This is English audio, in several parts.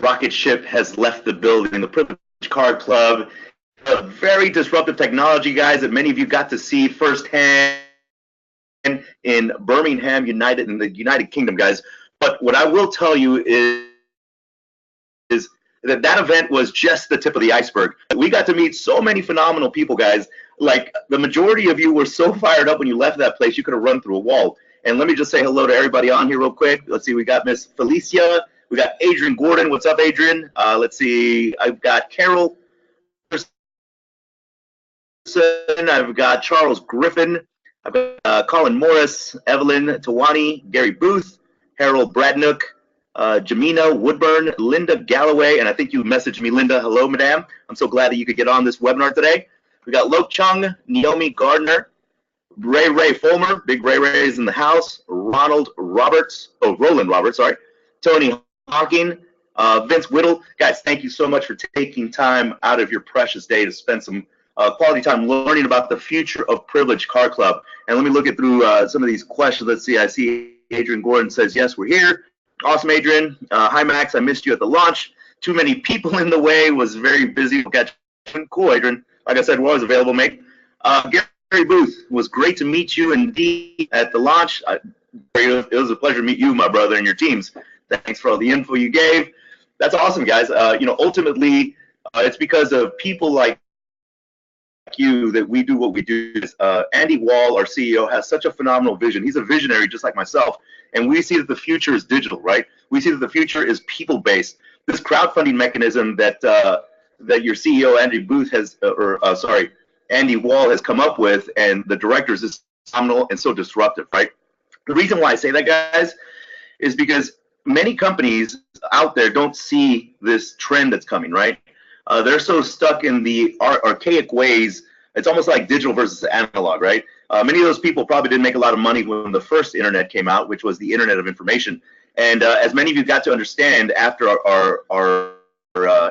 rocket ship has left the building. The Privilege Card Club, a very disruptive technology, guys, that many of you got to see firsthand in Birmingham, in the United Kingdom, guys. But what I will tell you is that event was just the tip of the iceberg. We got to meet so many phenomenal people, guys. Like, the majority of you were so fired up when you left that place, you could have run through a wall. And let me just say hello to everybody on here real quick. Let's see, we got Miss Felicia. We got Adrian Gordon. What's up, Adrian? Let's see, I've got Carol. I've got Charles Griffin. I've got Colin Morris, Evelyn Tawani, Gary Booth, Harold Bradnook, Jamina Woodburn, Linda Galloway, and I think you messaged me, Linda. Hello, madam. I'm so glad that you could get on this webinar today. We got Lok Chung, Naomi Gardner, Ray Fulmer, Big Ray is in the house, Roland Roberts, sorry, Tony Hawking, Vince Whittle. Guys, thank you so much for taking time out of your precious day to spend some quality time learning about the future of Privilege Car Club. And let me look through some of these questions. Let's see. I see Adrian Gordon says, yes, we're here. Awesome, Adrian. Hi, Max. I missed you at the launch. Too many people in the way. Was very busy. Cool, Adrian. Like I said, we're always available, mate. Gary Booth, was great to meet you indeed at the launch. It was a pleasure to meet you, my brother, and your teams. Thanks for all the info you gave. That's awesome, guys. Ultimately, it's because of people like you that we do what we do. Andy Wall, our CEO, has such a phenomenal vision. He's a visionary just like myself, and we see that the future is digital, right? We see that the future is people-based. This crowdfunding mechanism that your CEO Andy Wall has come up with, and the directors, is phenomenal and so disruptive, right? The reason why I say that, guys, is because many companies out there don't see this trend that's coming, right? They're so stuck in the archaic ways. It's almost like digital versus analog, right? Many of those people probably didn't make a lot of money when the first internet came out, which was the Internet of Information. And as many of you got to understand after our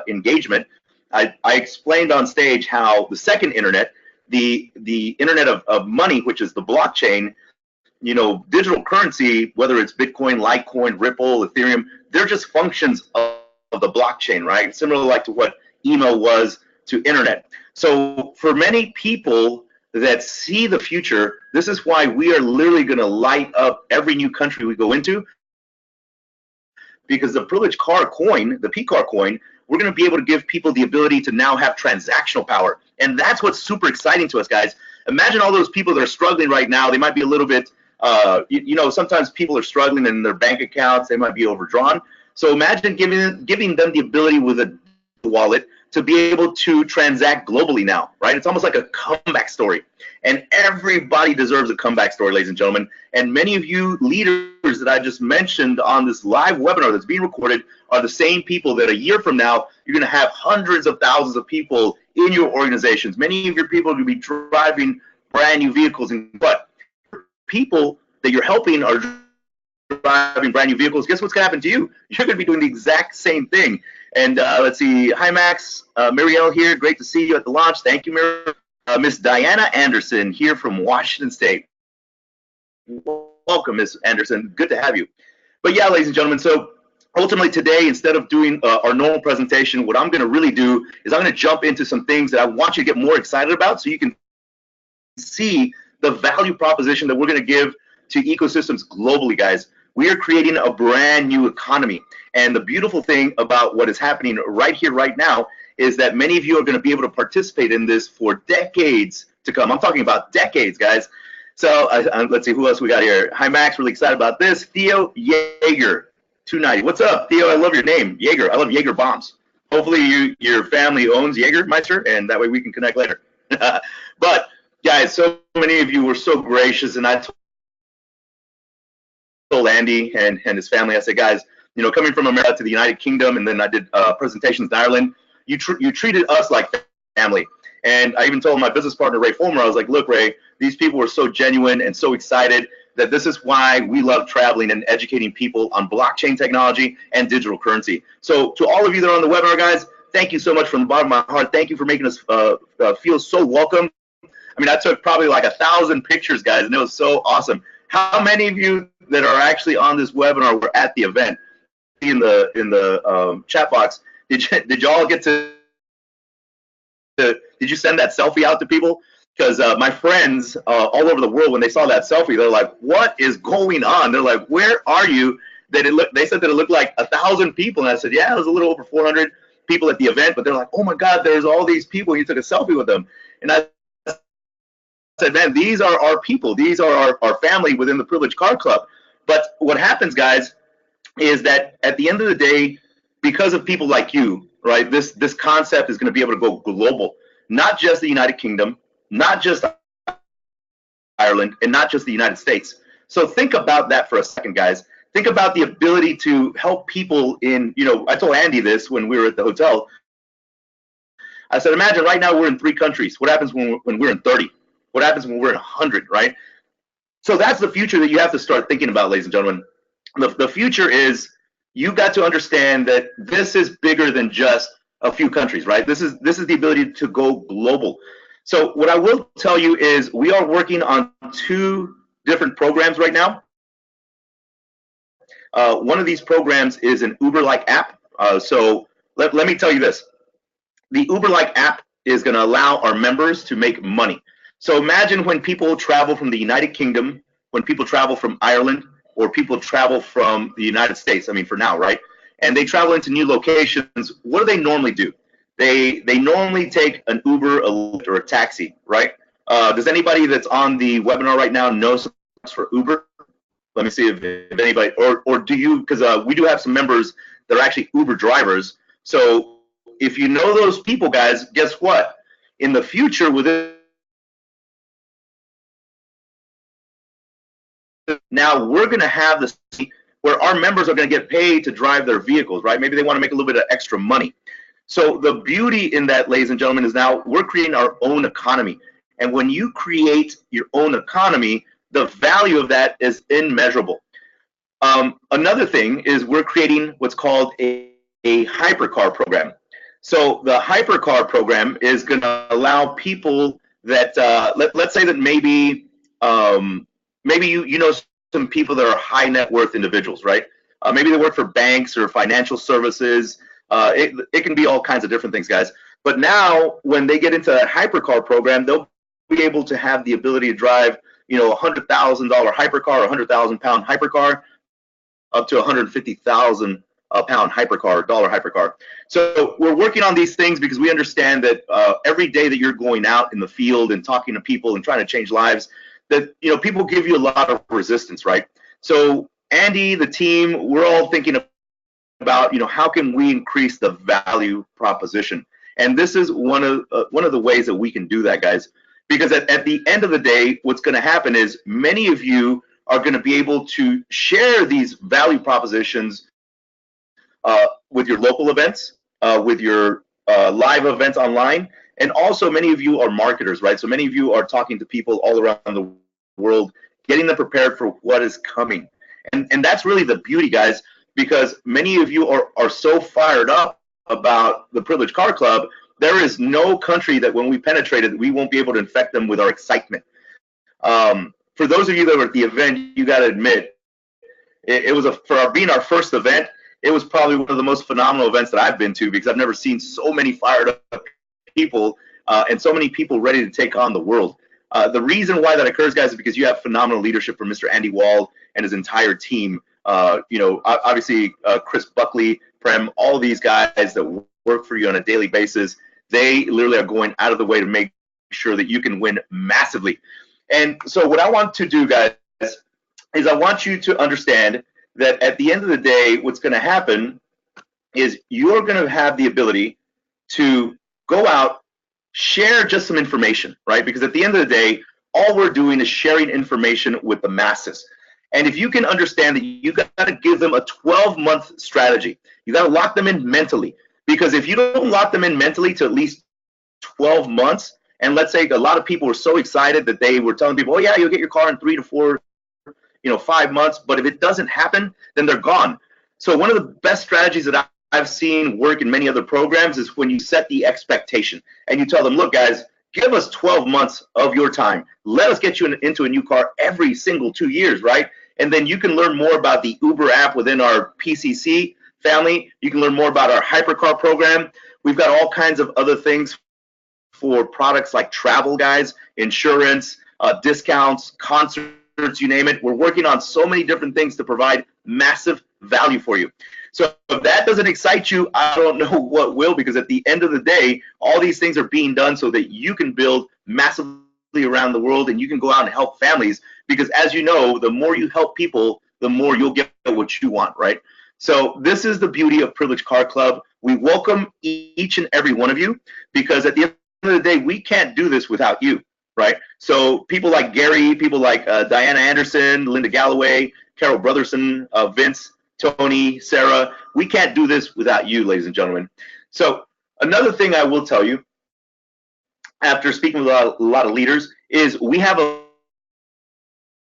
engagement, I explained on stage how the second internet, the internet of money, which is the blockchain, digital currency, whether it's Bitcoin, Litecoin, Ripple, Ethereum, they're just functions of the blockchain, right? Similar like to what email was to internet. So for many people that see the future, this is why we are literally going to light up every new country we go into, because the Privilege Car coin, the P-Car coin, we're going to be able to give people the ability to now have transactional power. And that's what's super exciting to us, guys. Imagine all those people that are struggling right now. They might be a little bit, sometimes people are struggling in their bank accounts. They might be overdrawn. So imagine giving them the ability with a wallet to be able to transact globally now, right? It's almost like a comeback story. And everybody deserves a comeback story, ladies and gentlemen. And many of you leaders that I just mentioned on this live webinar that's being recorded are the same people that a year from now, you're going to have hundreds of thousands of people in your organizations. Many of your people are going to be driving brand new vehicles. But people that you're helping are driving brand new vehicles. Guess what's going to happen to you? You're going to be doing the exact same thing. And let's see. Hi, Max. Marielle here. Great to see you at the launch. Thank you, Marielle. Miss Diana Anderson here from Washington State. Welcome, Miss Anderson. Good to have you. But yeah, ladies and gentlemen, so ultimately today, instead of doing our normal presentation, what I'm going to really do is I'm going to jump into some things that I want you to get more excited about so you can see the value proposition that we're going to give to ecosystems globally, guys. We are creating a brand new economy. And the beautiful thing about what is happening right here, right now, is that many of you are going to be able to participate in this for decades to come. I'm talking about decades, guys. So let's see who else we got here. Hi, Max. Really excited about this. Theo Yeager, 290. What's up, Theo? I love your name, Yeager. I love Yeager bombs. Hopefully your family owns Jägermeister, and that way we can connect later. But guys, so many of you were so gracious, and I told Andy and his family, I said, guys, coming from America to the United Kingdom, and then I did presentations in Ireland, you treated us like family. And I even told my business partner, Ray Fulmer, I was like, look, Ray, these people were so genuine and so excited that this is why we love traveling and educating people on blockchain technology and digital currency. So to all of you that are on the webinar, guys, thank you so much from the bottom of my heart. Thank you for making us feel so welcome. I mean, I took probably like 1,000 pictures, guys, and it was so awesome. How many of you that are actually on this webinar were at the event? in the chat box. Did y'all get to did you send that selfie out to people? Because my friends all over the world, when they saw that selfie, they're like, "What is going on?" They're like, "Where are you?" They said that it looked like 1,000 people, and I said, "Yeah, it was a little over 400 people at the event." But they're like, "Oh my God, there's all these people. You took a selfie with them," and I said, "Man, these are our people. These are our family within the Privileged Car Club." But what happens, guys, is that at the end of the day, because of people like you, right, this concept is going to be able to go global, not just the United Kingdom, not just Ireland, and not just the United States. So think about that for a second, guys. Think about the ability to help people in, I told Andy this when we were at the hotel. I said, imagine right now we're in 3 countries. What happens when we're in 30? What happens when we're in 100, right? So that's the future that you have to start thinking about, ladies and gentlemen. The future is you've got to understand that this is bigger than just a few countries, right? This is the ability to go global. So what I will tell you is we are working on 2 different programs right now. One of these programs is an Uber-like app. So let me tell you this. The Uber-like app is going to allow our members to make money. So imagine when people travel from the United Kingdom, when people travel from Ireland, or people travel from the United States, I mean, for now, right? And they travel into new locations, what do they normally do? They normally take an Uber, a Lyft, or a taxi, right? Does anybody that's on the webinar right now know something for Uber? Let me see if anybody, or do you, because we do have some members that are actually Uber drivers. So if you know those people, guys, guess what? In the future, within now, we're going to have this where our members are going to get paid to drive their vehicles, right? Maybe they want to make a little bit of extra money. So the beauty in that, ladies and gentlemen, is now we're creating our own economy. And when you create your own economy, the value of that is immeasurable. Another thing is we're creating what's called a hypercar program. So the hypercar program is going to allow people that let's say that maybe you know some people that are high net worth individuals, right? Maybe they work for banks or financial services. It can be all kinds of different things, guys. But now when they get into a hypercar program, they'll be able to have the ability to drive, $100,000 hypercar, $100,000 hypercar, up to $150,000 hypercar, dollar hypercar. So we're working on these things because we understand that every day that you're going out in the field and talking to people and trying to change lives, that people give you a lot of resistance, right? So Andy, the team, we're all thinking about how can we increase the value proposition, and this is one of the ways that we can do that, guys. Because at the end of the day, what's going to happen is many of you are going to be able to share these value propositions with your local events, with your live events online, and also many of you are marketers, right? So many of you are talking to people all around the world, getting them prepared for what is coming. And that's really the beauty, guys, because many of you are so fired up about the Privileged Car Club. There is no country that when we penetrated, we won't be able to infect them with our excitement. For those of you that were at the event, you got to admit, it was being our first event, it was probably one of the most phenomenal events that I've been to, because I've never seen so many fired up people and so many people ready to take on the world. The reason why that occurs, guys, is because you have phenomenal leadership from Mr. Andy Wall and his entire team. Obviously, Chris Buckley, Prem, all these guys that work for you on a daily basis, they literally are going out of the way to make sure that you can win massively. And so what I want to do, guys, is I want you to understand that at the end of the day, what's going to happen is you're going to have the ability to go out, share just some information, right? Because at the end of the day, all we're doing is sharing information with the masses. And if you can understand that you got to give them a 12-month strategy, you got to lock them in mentally. Because if you don't lock them in mentally to at least 12 months, and let's say a lot of people were so excited that they were telling people, oh yeah, you'll get your car in 3 to 4, 5 months, but if it doesn't happen, then they're gone. So one of the best strategies that I've seen work in many other programs is when you set the expectation and you tell them, look, guys, give us 12 months of your time. Let us get you into a new car every single 2 years, right? And then you can learn more about the Uber app within our PCC. family. You can learn more about our hypercar program. We've got all kinds of other things for products like travel, guys, insurance, discounts, concerts, you name it. We're working on so many different things to provide massive value for you. So if that doesn't excite you, I don't know what will, because at the end of the day, all these things are being done so that you can build massively around the world and you can go out and help families, because as you know, the more you help people, the more you'll get what you want, right? So this is the beauty of Privileged Car Club. We welcome each and every one of you, because at the end of the day, we can't do this without you, right? So people like Gary, people like Diana Anderson, Linda Galloway, Carol Brotherson, Vince, Tony, Sarah, we can't do this without you, ladies and gentlemen. So another thing I will tell you, after speaking with a lot of leaders, is we have a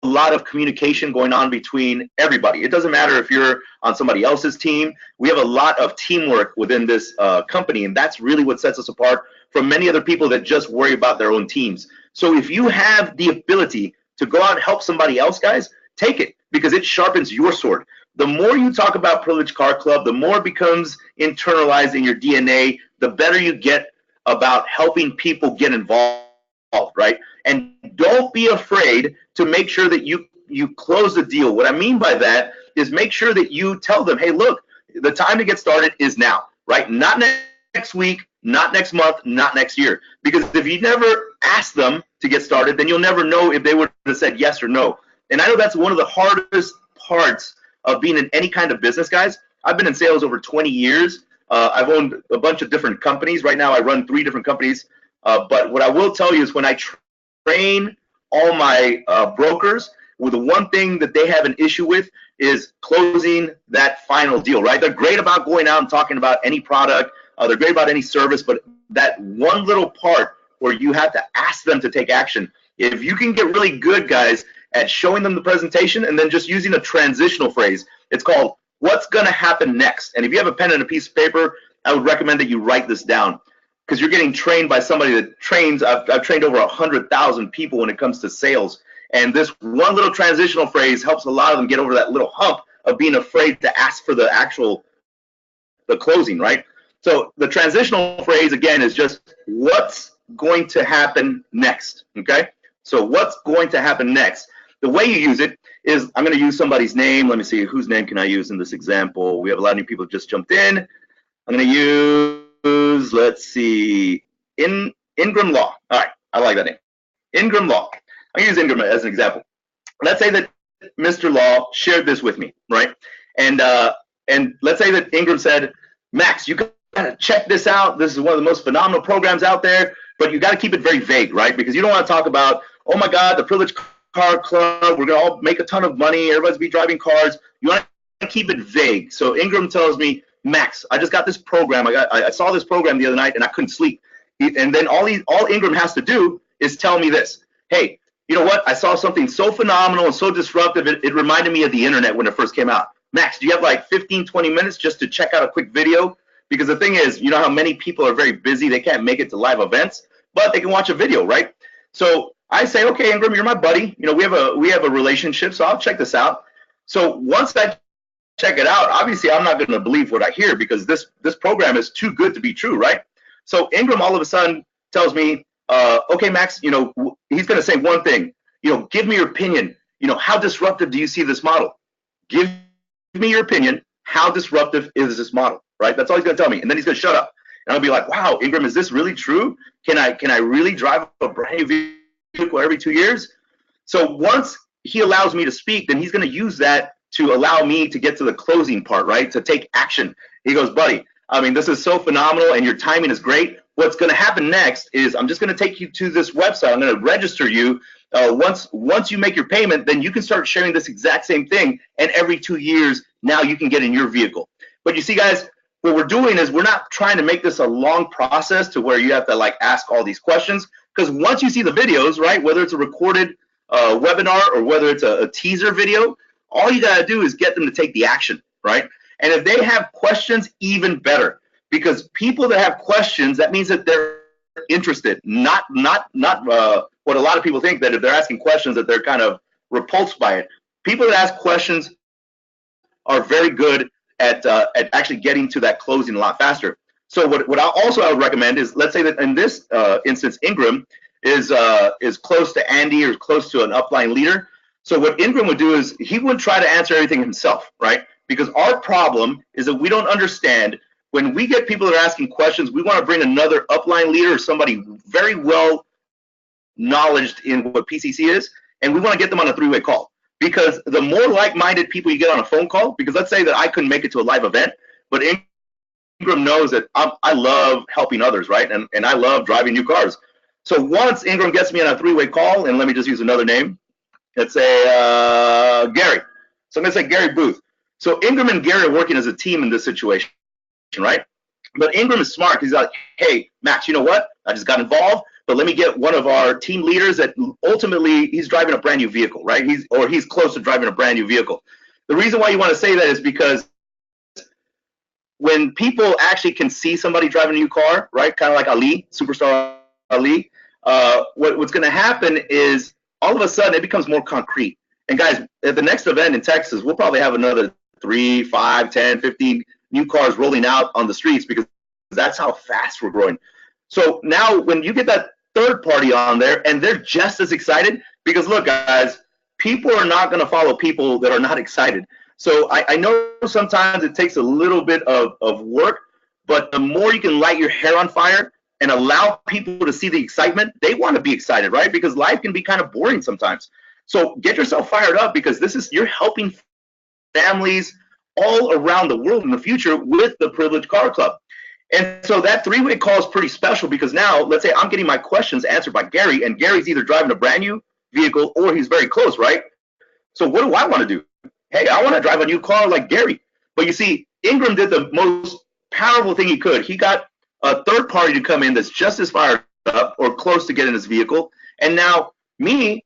lot of communication going on between everybody. It doesn't matter if you're on somebody else's team. We have a lot of teamwork within this company, and that's really what sets us apart from many other people that just worry about their own teams. So if you have the ability to go out and help somebody else, guys, take it, because it sharpens your sword. The more you talk about Privileged Car Club, the more it becomes internalized in your DNA, the better you get about helping people get involved, right? And don't be afraid to make sure that you close the deal. What I mean by that is make sure that you tell them, hey, look, the time to get started is now, right? Not next week, not next month, not next year. Because if you never ask them to get started, then you'll never know if they would have said yes or no. And I know that's one of the hardest parts of being in any kind of business, guys. I've been in sales over 20 years. I've owned a bunch of different companies. Right now, I run 3 different companies. But what I will tell you is when I train all my brokers, well, the one thing that they have an issue with is closing that final deal, right? They're great about going out and talking about any product. They're great about any service, but that one little part where you have to ask them to take action, if you can get really good, guys, at showing them the presentation and then just using a transitional phrase, it's called what's going to happen next. And if you have a pen and a piece of paper, I would recommend that you write this down, because you're getting trained by somebody that trains. I've trained over 100,000 people when it comes to sales. And this one little transitional phrase helps a lot of them get over that little hump of being afraid to ask for the closing, right? So the transitional phrase, again, is just what's going to happen next, okay? So what's going to happen next? The way you use it is, I'm going to use somebody's name. Let me see, whose name can I use in this example? We have a lot of new people just jumped in. I'm going to use, let's see, Ingram Law. All right, I like that name. Ingram Law. I'm going to use Ingram as an example. Let's say that Mr. Law shared this with me, right? And let's say that Ingram said, Max, you got to check this out. This is one of the most phenomenal programs out there, but you got to keep it very vague, right? Because you don't want to talk about, oh my God, the Privileged Car Club, we're going to all make a ton of money, everybody's be driving cars. You want to keep it vague. So Ingram tells me, Max, I just got this program. I saw this program the other night and I couldn't sleep. And then all Ingram has to do is tell me this. Hey, you know what? I saw something so phenomenal and so disruptive. It reminded me of the internet when it first came out. Max, do you have like 15, 20 minutes just to check out a quick video? Because the thing is, you know how many people are very busy. They can't make it to live events, but they can watch a video, right? So I say, okay, Ingram, you're my buddy. You know, we have a relationship, so I'll check this out. So once I check it out, obviously I'm not going to believe what I hear, because this program is too good to be true, right? So Ingram all of a sudden tells me, okay, Max, you know, he's going to say one thing, you know, give me your opinion. You know, how disruptive do you see this model? Give me your opinion. How disruptive is this model, right? That's all he's going to tell me. And then he's going to shut up. And I'll be like, wow, Ingram, is this really true? Can I really drive a brand new vehicle every 2 years? So once he allows me to speak, then he's going to use that to allow me to get to the closing part, right? To take action. He goes, buddy, I mean, this is so phenomenal and your timing is great. What's going to happen next is I'm just going to take you to this website. I'm going to register you. Once you make your payment, then you can start sharing this exact same thing. And every 2 years, now you can get in your vehicle. But you see, guys, what we're doing is we're not trying to make this a long process to where you have to like ask all these questions. Because once you see the videos, right, whether it's a recorded webinar or whether it's a teaser video, all you got to do is get them to take the action, right? And if they have questions, even better. Because people that have questions, that means that they're interested, not what a lot of people think, that if they're asking questions that they're kind of repulsed by it. People that ask questions are very good at actually getting to that closing a lot faster. So what I would recommend is, let's say that in this instance, Ingram is close to Andy or close to an upline leader. So what Ingram would do is he wouldn't try to answer everything himself, right? Because our problem is that we don't understand when we get people that are asking questions, we want to bring another upline leader or somebody very well knowledged in what PCC is, and we want to get them on a three-way call. Because the more like-minded people you get on a phone call, because let's say that I couldn't make it to a live event, but Ingram knows that I love helping others, right? And I love driving new cars. So once Ingram gets me on a three-way call, and let me just use another name, let's say Gary. So I'm going to say Gary Booth. So Ingram and Gary are working as a team in this situation, right? But Ingram is smart. He's like, hey, Max, you know what? I just got involved, but let me get one of our team leaders that ultimately he's driving a brand new vehicle, right? He's close to driving a brand new vehicle. The reason why you want to say that is because when people actually can see somebody driving a new car, right, kind of like Ali, superstar Ali, what's going to happen is all of a sudden it becomes more concrete. And guys, at the next event in Texas, we'll probably have another 3, 5, 10, 15 new cars rolling out on the streets because that's how fast we're growing. So now when you get that third party on there and they're just as excited, because look, guys, people are not going to follow people that are not excited. So I know sometimes it takes a little bit of work, but the more you can light your hair on fire and allow people to see the excitement, they want to be excited, right? Because life can be kind of boring sometimes. So get yourself fired up because you're helping families all around the world in the future with the Privileged Car Club. And so that three-way call is pretty special because now, let's say I'm getting my questions answered by Gary, and Gary's either driving a brand new vehicle or he's very close, right? So what do I want to do? Hey, I want to drive a new car like Gary. But you see, Ingram did the most powerful thing he could. He got a third party to come in that's just as fired up or close to getting his vehicle. And now me,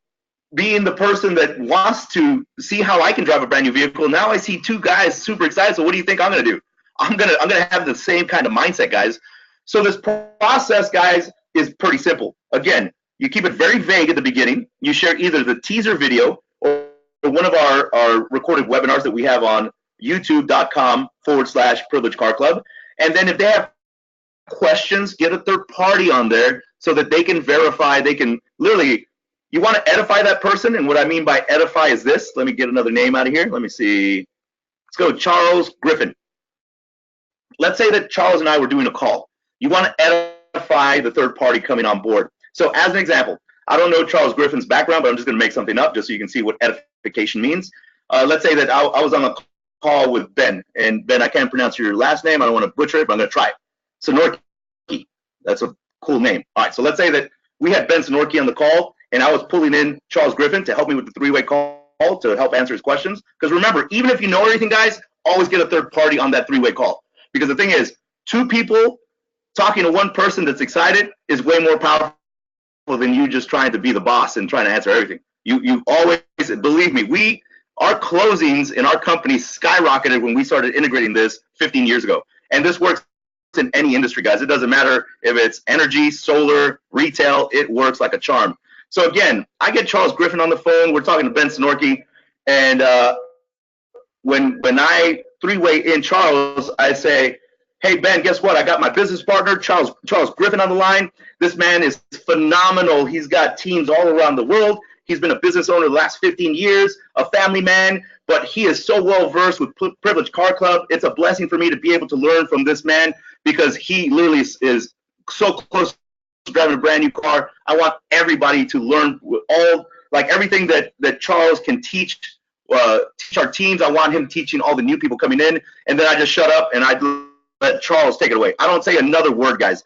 being the person that wants to see how I can drive a brand new vehicle, now I see two guys super excited. So what do you think I'm going to do? I'm gonna have the same kind of mindset, guys. So this process, guys, is pretty simple. Again, you keep it very vague at the beginning. You share either the teaser video or one of our recorded webinars that we have on youtube.com/privileged car club. And then if they have questions, get a third party on there so that they can verify, they can literally, you want to edify that person. And what I mean by edify is this. Let me get another name out of here. Let me see. Let's go Charles Griffin. Let's say that Charles and I were doing a call. You want to edify the third party coming on board. So as an example, I don't know Charles Griffin's background, but I'm just going to make something up just so you can see what edification means. Let's say that I was on a call with Ben. And Ben, I can't pronounce your last name. I don't want to butcher it, but I'm going to try it. Sonorki. That's a cool name. All right, so let's say that we had Ben Sonorki on the call, and I was pulling in Charles Griffin to help me with the three-way call to help answer his questions. Because remember, even if you know everything, guys, always get a third party on that three-way call. Because the thing is, two people talking to one person that's excited is way more powerful than you just trying to be the boss and trying to answer everything. You always, believe me, our closings in our company skyrocketed when we started integrating this 15 years ago. And this works in any industry, guys. It doesn't matter if it's energy, solar, retail, it works like a charm. So again, I get Charles Griffin on the phone. We're talking to Ben Sonorki. And when I three-way in Charles, I say, hey, Ben, guess what? I got my business partner, Charles Griffin, on the line. This man is phenomenal. He's got teams all around the world. He's been a business owner the last 15 years, a family man, but he is so well-versed with Privileged Car Club. It's a blessing for me to be able to learn from this man because he literally is so close to driving a brand new car. I want everybody to learn everything that Charles can teach our teams. I want him teaching all the new people coming in, and then I just shut up and I let Charles take it away. I don't say another word, guys.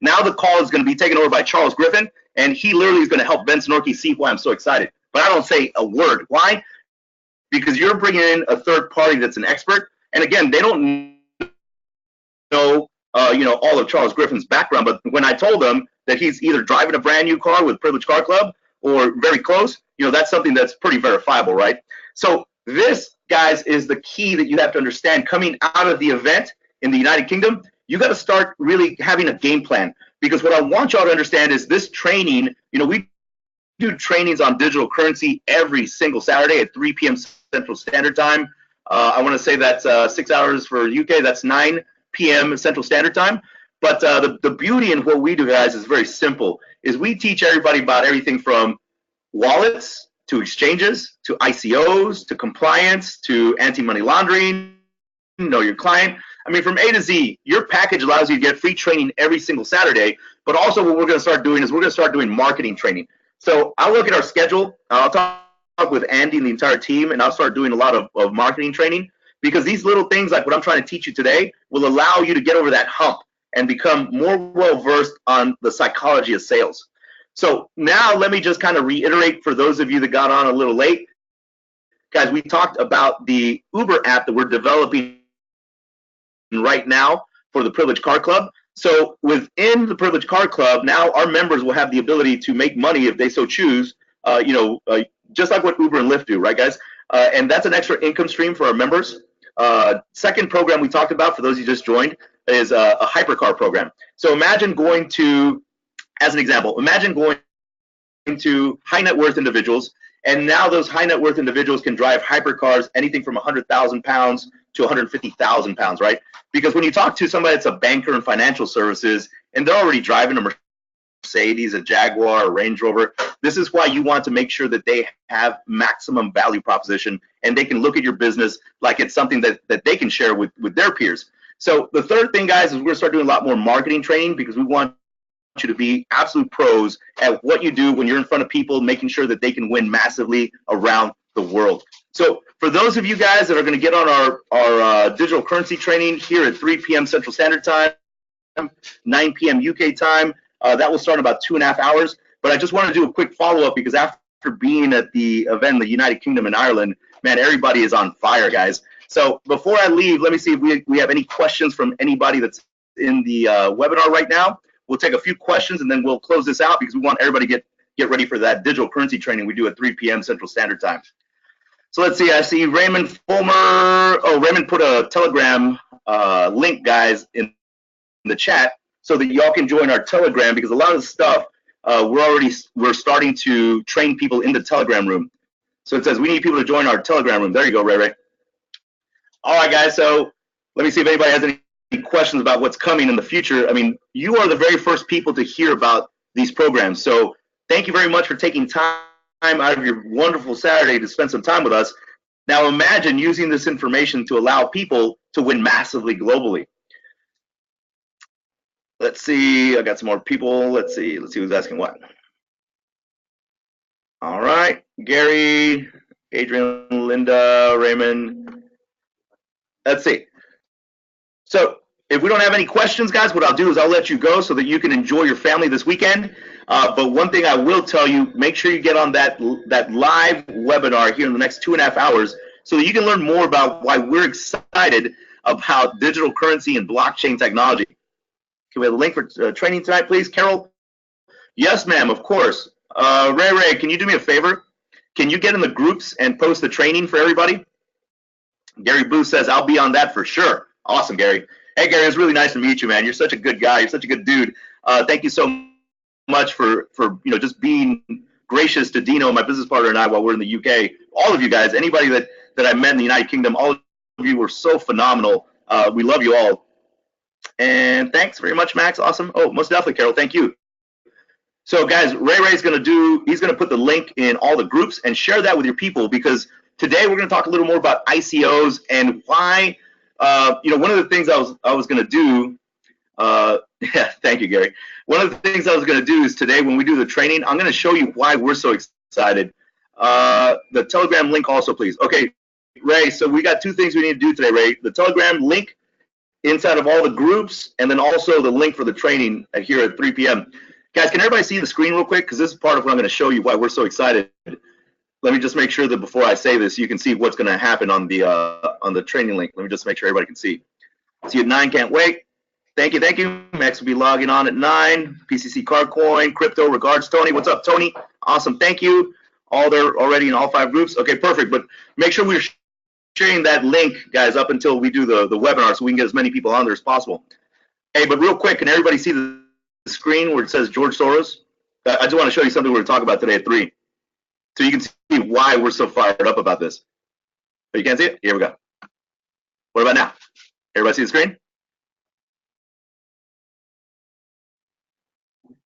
Now the call is going to be taken over by Charles Griffin, and he literally is going to help Ben Sonorki see why I'm so excited. But I don't say a word. Why? Because you're bringing in a third party that's an expert, and again, they don't know, all of Charles Griffin's background. But when I told them that he's either driving a brand new car with Privileged Car Club or very close, that's something that's pretty verifiable, right? So this, guys, is the key that you have to understand coming out of the event in the United Kingdom. You got to start really having a game plan, because what I want y'all to understand is this training, we do trainings on digital currency every single Saturday at 3 p.m. Central Standard Time. I want to say that's 6 hours for UK. That's 9 p.m. Central Standard Time. But the beauty in what we do, guys, is very simple. Is we teach everybody about everything from wallets to exchanges to ICOs to compliance to anti-money laundering, know your client. I mean, from A to Z, your package allows you to get free training every single Saturday. But also what we're going to start doing is we're going to start doing marketing training. So I'll look at our schedule. I'll talk with Andy and the entire team, and I'll start doing a lot of marketing training, because these little things like what I'm trying to teach you today will allow you to get over that hump and become more well-versed on the psychology of sales. So now let me just kind of reiterate for those of you that got on a little late. Guys, we talked about the Uber app that we're developing right now for the Privileged Car Club. So within the Privileged Car Club, now our members will have the ability to make money if they so choose, just like what Uber and Lyft do, right, guys? And that's an extra income stream for our members. Second program we talked about, for those who just joined, is a hypercar program. So imagine going to, as an example, imagine going to high net worth individuals, and now those high net worth individuals can drive hypercars anything from 100,000 pounds to 150,000 pounds, right? Because when you talk to somebody that's a banker in financial services and they're already driving a Mercedes, a Jaguar, a Range Rover, this is why you want to make sure that they have maximum value proposition and they can look at your business like it's something that they can share with their peers. So the third thing, guys, is we're going to start doing a lot more marketing training, because we want you to be absolute pros at what you do when you're in front of people, making sure that they can win massively around the world. So for those of you guys that are going to get on our digital currency training here at 3 p.m. Central Standard Time, 9 p.m. UK time, that will start in about 2.5 hours. But I just want to do a quick follow-up, because after being at the event in the United Kingdom and Ireland, man, everybody is on fire, guys. So before I leave, let me see if we have any questions from anybody that's in the webinar right now. We'll take a few questions and then we'll close this out, because we want everybody to get ready for that digital currency training we do at 3 p.m. Central Standard Time. So let's see, I see Raymond Fulmer. Oh, Raymond put a Telegram link, guys, in the chat so that y'all can join our Telegram, because a lot of the stuff we're starting to train people in the Telegram room. So it says we need people to join our Telegram room. There you go, Ray. All right, guys, so let me see if anybody has any questions about what's coming in the future. I mean, you are the very first people to hear about these programs. So thank you very much for taking time out of your wonderful Saturday to spend some time with us. Now imagine using this information to allow people to win massively globally. Let's see, I got some more people. Let's see who's asking what. All right, Gary, Adrian, Linda, Raymond. Let's see. So if we don't have any questions, guys, what I'll do is I'll let you go so that you can enjoy your family this weekend. But one thing I will tell you, make sure you get on that live webinar here in the next 2.5 hours so that you can learn more about why we're excited about digital currency and blockchain technology. Can we have a link for training tonight, please? Carol? Yes, ma'am, of course. Ray, can you do me a favor? Can you get in the groups and post the training for everybody? Gary Booth says, I'll be on that for sure. Awesome, Gary. Hey, Gary, it's really nice to meet you, man. You're such a good guy. You're such a good dude. Thank you so much for just being gracious to Dino, my business partner, and I while we're in the UK. All of you guys, anybody that I met in the United Kingdom, all of you were so phenomenal. We love you all. And thanks very much, Max. Awesome. Oh, most definitely, Carol. Thank you. So, guys, Ray's going to he's going to put the link in all the groups and share that with your people, because today we're going to talk a little more about ICOs and why, one of the things I was going to do, yeah, thank you, Gary. One of the things I was going to do is today when we do the training, I'm going to show you why we're so excited. The Telegram link also, please. Okay, Ray, so we got two things we need to do today, Ray. The Telegram link inside of all the groups, and then also the link for the training here at 3 p.m. Guys, can everybody see the screen real quick? Because this is part of what I'm going to show you why we're so excited. Let me just make sure that before I say this, you can see what's going to happen on the training link. Let me just make sure everybody can see. See you at 9, can't wait. Thank you. Max will be logging on at 9. PCC Cardcoin, Crypto, regards, Tony. What's up, Tony? Awesome, thank you. All there already in all 5 groups. Okay, perfect. But make sure we're sharing that link, guys, up until we do the webinar so we can get as many people on there as possible. Hey, but real quick, can everybody see the screen where it says George Soros? I just want to show you something we're going to talk about today at 3. So you can see why we're so fired up about this. But you can't see it? Here we go. What about now? Everybody see the screen?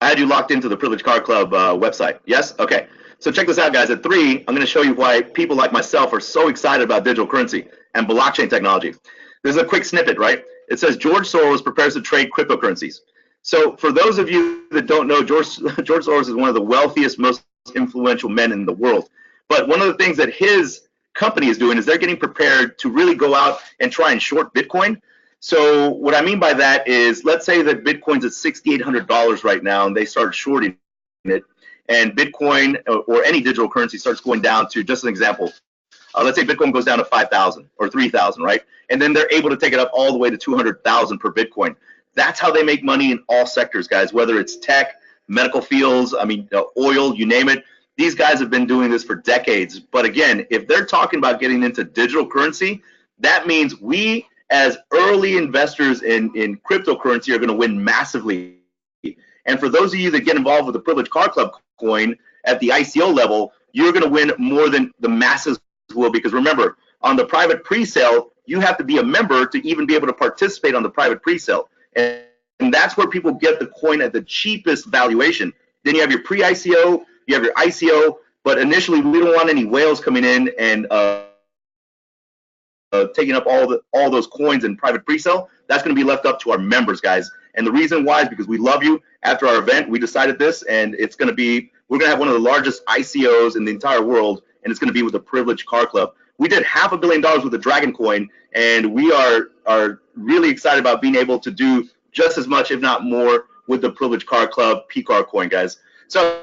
I had you locked into the Privilege Car Club website. Yes? Okay. So check this out, guys. At 3, I'm going to show you why people like myself are so excited about digital currency and blockchain technology. There's a quick snippet, right? It says George Soros prepares to trade cryptocurrencies. So for those of you that don't know, George Soros is one of the wealthiest, most influential men in the world. But one of the things that his company is doing is they're getting prepared to really go out and try and short Bitcoin. So what I mean by that is, let's say that Bitcoin's at $6,800 right now, and they start shorting it, and Bitcoin or any digital currency starts going down to, just an example, let's say Bitcoin goes down to 5,000 or 3,000, right? And then they're able to take it up all the way to 200,000 per Bitcoin. That's how they make money in all sectors, guys, whether it's tech, medical fields, I mean, oil, you name it. These guys have been doing this for decades. But again, if they're talking about getting into digital currency, that means we as early investors in cryptocurrency are going to win massively. And for those of you that get involved with the Privilege Car Club coin at the ICO level, you're going to win more than the masses will, because remember, on the private pre-sale, you have to be a member to even be able to participate on the private pre-sale. And that's where people get the coin at the cheapest valuation. Then you have your pre-ICO, you have your ICO, but initially we don't want any whales coming in and taking up all those coins in private pre-sale. That's going to be left up to our members, guys. And the reason why is because we love you. After our event, we decided this, and it's going to be, we're going to have one of the largest ICOs in the entire world, and it's going to be with the Privilege Car Club. We did $500 million with the Dragon coin, and we are really excited about being able to do just as much, if not more, with the Privilege Car Club PCAR coin, guys. So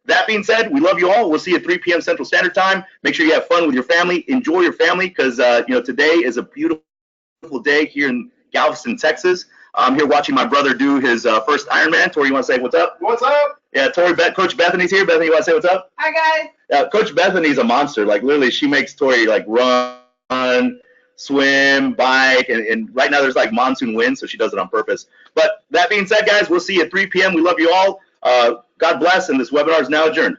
that being said, we love you all. We'll see you at 3 p.m. Central Standard Time. Make sure you have fun with your family. Enjoy your family, because today is a beautiful day here in Galveston, Texas. I'm here watching my brother do his first Ironman. Tori, you want to say what's up? What's up? Yeah, Tori, Coach Bethany's here. Bethany, you want to say what's up? Hi, guys. Coach Bethany's a monster. Like, literally, she makes Tori like run, swim, bike, and right now there's like monsoon winds, so she does it on purpose. But that being said, guys, we'll see you at 3 p.m. We love you all. God bless, and this webinar is now adjourned.